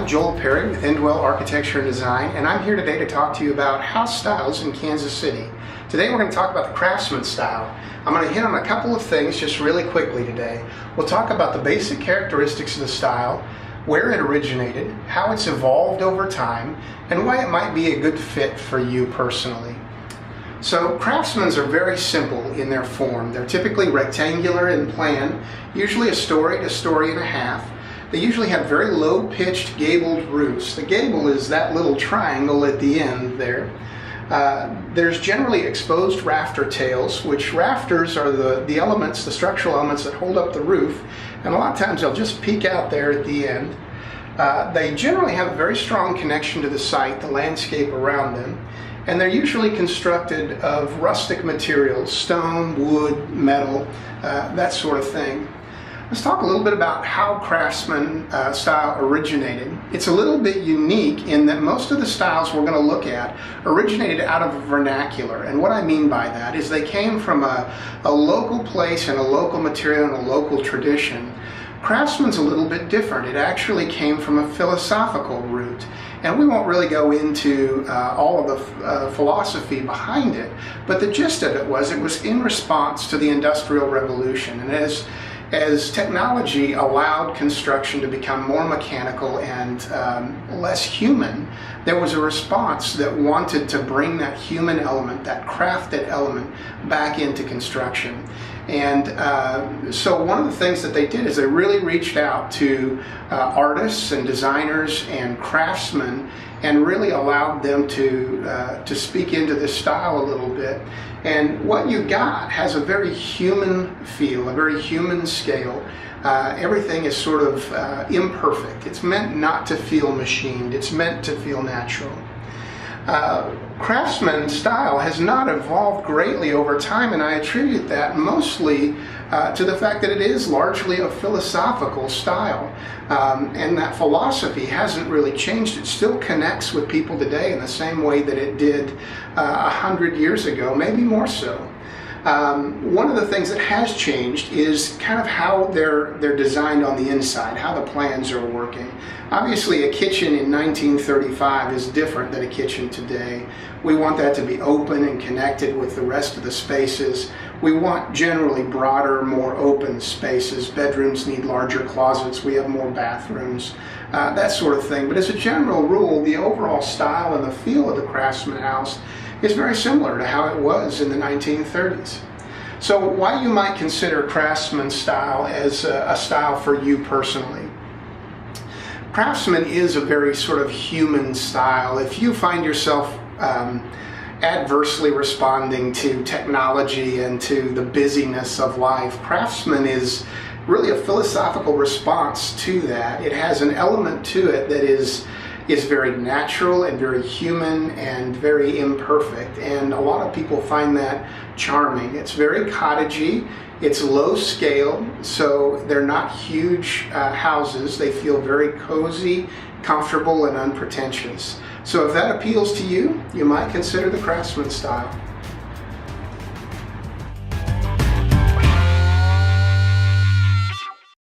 I'm Joel Perry with Indwell Architecture and Design, and I'm here today to talk to you about house styles in Kansas City. Today we're going to talk about the Craftsman Style. I'm going to hit on a couple of things just really quickly today. We'll talk about the basic characteristics of the style, where it originated, how it's evolved over time, and why it might be a good fit for you personally. So Craftsmans are very simple in their form. They're typically rectangular in plan, usually a story to story and a half. They usually have very low-pitched gabled roofs. The gable is that little triangle at the end there. There's generally exposed rafter tails, which rafters are the elements, the structural elements that hold up the roof, and a lot of times they'll just peek out there at the end. They generally have a very strong connection to the site, the landscape around them, and they're usually constructed of rustic materials, stone, wood, metal, that sort of thing. Let's talk a little bit about how Craftsman style originated. It's a little bit unique in that most of the styles we're going to look at originated out of a vernacular. And what I mean by that is they came from a local place and a local material and a local tradition. Craftsman's a little bit different. It actually came from a philosophical root. And we won't really go into all of the philosophy behind it, but the gist of it was in response to the Industrial Revolution. And as technology allowed construction to become more mechanical and less human, there was a response that wanted to bring that human element, that crafted element, back into construction. And so one of the things that they did is they really reached out to artists and designers and craftsmen and really allowed them to speak into this style a little bit. And what you got has a very human feel, a very human scale. Everything is sort of imperfect. It's meant not to feel machined. It's meant to feel natural. Craftsman style has not evolved greatly over time, and I attribute that mostly to the fact that it is largely a philosophical style, and that philosophy hasn't really changed. It still connects with people today in the same way that it did 100 years ago, maybe more so. One of the things that has changed is kind of how they're designed on the inside, how the plans are working. Obviously, a kitchen in 1935 is different than a kitchen today. We want that to be open and connected with the rest of the spaces. We want generally broader, more open spaces. Bedrooms need larger closets. We have more bathrooms, that sort of thing. But as a general rule, the overall style and the feel of the Craftsman house is very similar to how it was in the 1930s. So why you might consider Craftsman style as a style for you personally? Craftsman is a very sort of human style. If you find yourself adversely responding to technology and to the busyness of life, Craftsman is really a philosophical response to that. It has an element to it that is very natural and very human and very imperfect, and a lot of people find that charming. It's very cottagey, it's low scale, so they're not huge houses. They feel very cozy, comfortable, and unpretentious. So if that appeals to you, you might consider the Craftsman style.